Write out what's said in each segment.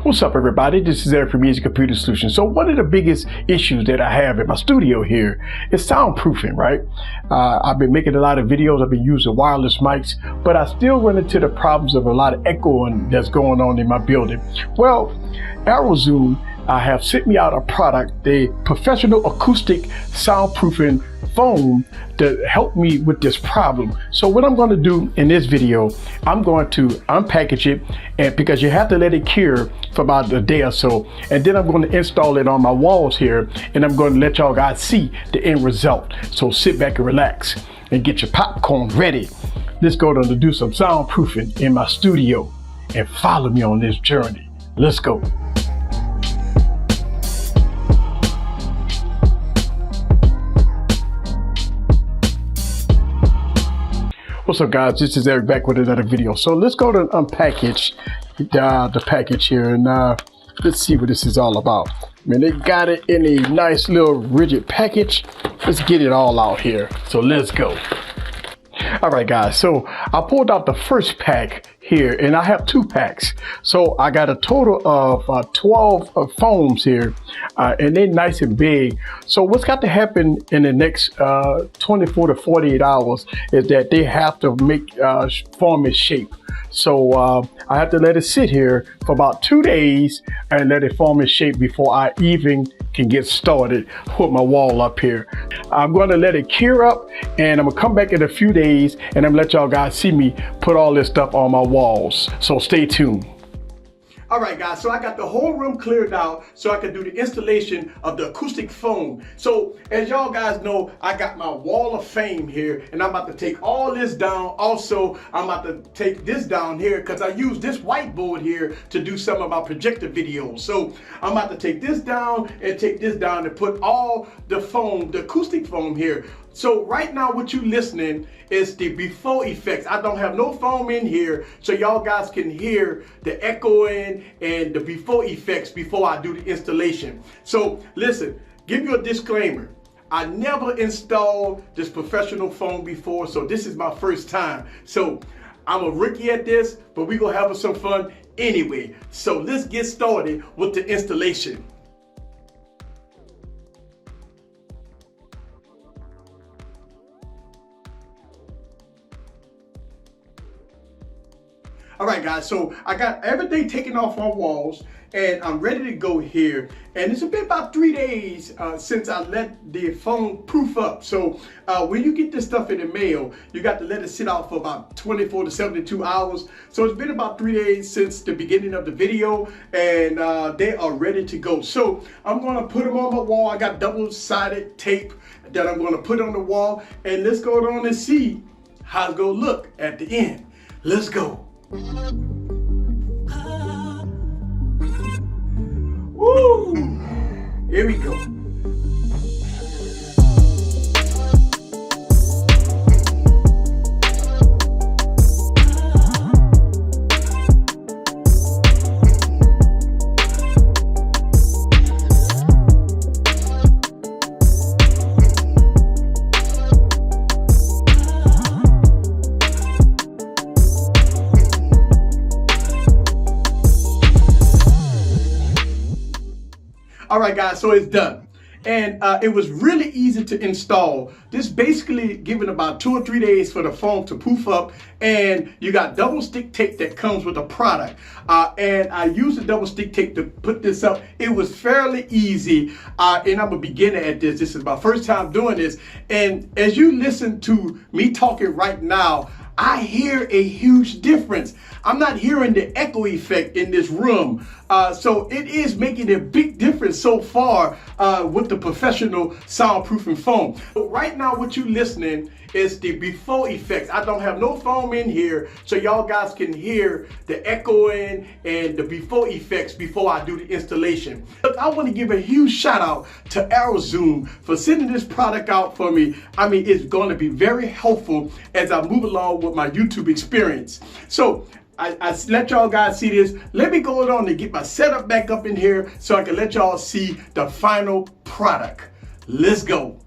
What's up, everybody? This is Eric from Easy Computer Solutions. So one of the biggest issues that I have in my studio here is soundproofing, right? I've been making a lot of videos. I've been using wireless mics, but I still run into the problems of a lot of echoing that's going on in my building. Well, Arrowzoom have sent me out a product, the professional acoustic soundproofing foam, to help me with this problem. So what I'm going to do in this video, I'm going to unpackage it, and because you have to let it cure for about a day or so, and then I'm going to install it on my walls here, and I'm going to let y'all guys see the end result. So sit back and relax and get your popcorn ready. Let's go to do some soundproofing in my studio and follow me on this journey. Let's go. What's up, guys? This is Eric back with another video. So let's go to unpackage the package here, and let's see what this is all about. I mean, they got it in a nice little rigid package. Let's get it all out here. So let's go. All right, guys, so I pulled out the first pack here, and I have two packs. So I got a total of 12 foams here, and they're nice and big. So what's got to happen in the next 24 to 48 hours is that they have to make form its shape. So I have to let it sit here for about 2 days and let it form its shape before I even can get started with my wall up here. I'm going to let it cure up, and I'm gonna come back in a few days, and I'm gonna let y'all guys see me put all this stuff on my walls. So stay tuned. All right, guys, so I got the whole room cleared out so I can do the installation of the acoustic foam. So as y'all guys know, I got my wall of fame here, and I'm about to take all this down. Also, I'm about to take this down here because I use this whiteboard here to do some of my projector videos. So I'm about to take this down and take this down and put all the foam, the acoustic foam here. So right now what you listening is the before effects. I don't have no foam in here, so y'all guys can hear the echoing and the before effects before I do the installation. So listen, give you a disclaimer. I never installed this professional foam before, so this is my first time. So I'm a rookie at this, but we're gonna have some fun anyway. So let's get started with the installation. All right, guys, so I got everything taken off my walls, and I'm ready to go here. And it's been about 3 days since I let the foam proof up. So when you get this stuff in the mail, you got to let it sit out for about 24 to 72 hours. So it's been about 3 days since the beginning of the video, and they are ready to go. So I'm gonna put them on my wall. I got double-sided tape that I'm gonna put on the wall, and let's go on and see how it's gonna look at the end. Let's go. Woo! Here we go. All right, guys, so it's done. And it was really easy to install. This basically given about 2 or 3 days for the foam to poof up, and you got double stick tape that comes with the product. And I used the double stick tape to put this up. It was fairly easy, and I'm a beginner at this. This is my first time doing this. And as you listen to me talking right now, I hear a huge difference. I'm not hearing the echo effect in this room. So it is making a big difference so far with the professional soundproofing foam. So right now what you listening is the before effects. I don't have no foam in here, so y'all guys can hear the echoing and the before effects before I do the installation. Look, I want to give a huge shout out to Arrowzoom for sending this product out for me. I mean, it's going to be very helpful as I move along with my YouTube experience. So I let y'all guys see this. Let me go on and get my setup back up in here so I can let y'all see the final product. Let's go.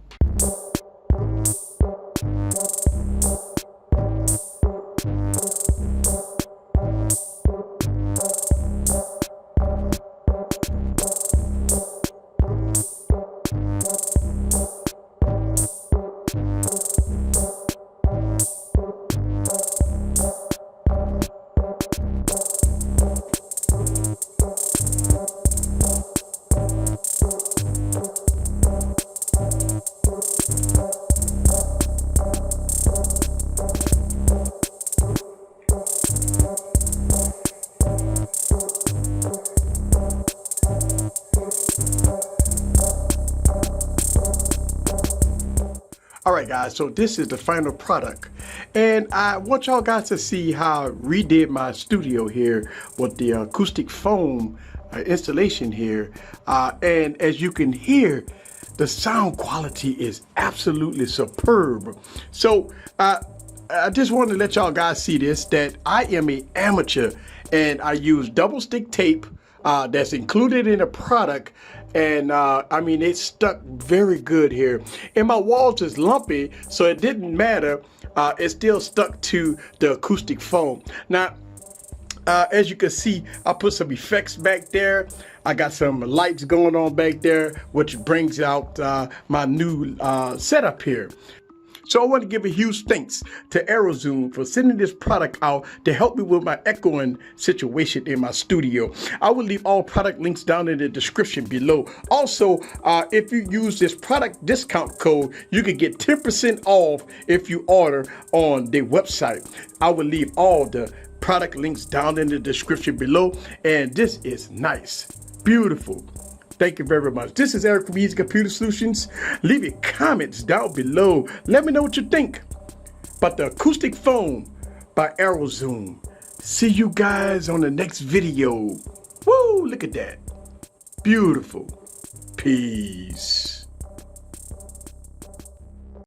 All right, guys, so this is the final product. And I want y'all guys to see how I redid my studio here with the AcousticFoam installation here. And as you can hear, the sound quality is absolutely superb. So I just wanted to let y'all guys see this, that I am an amateur and I use double stick tape that's included in the product. And I mean, it stuck very good here. And my walls is lumpy, so it didn't matter. It still stuck to the AcousticFoam. Now, as you can see, I put some effects back there. I got some lights going on back there, which brings out my new setup here. So I want to give a huge thanks to Arrowzoom for sending this product out to help me with my echoing situation in my studio. I will leave all product links down in the description below. Also, if you use this product discount code, you can get 10% off if you order on their website. I will leave all the product links down in the description below. And this is nice, beautiful. Thank you very much. This is Eric from Easy Computer Solutions. Leave your comments down below. Let me know what you think about the AcousticFoam by Arrowzoom. See you guys on the next video. Woo, look at that. Beautiful. Peace.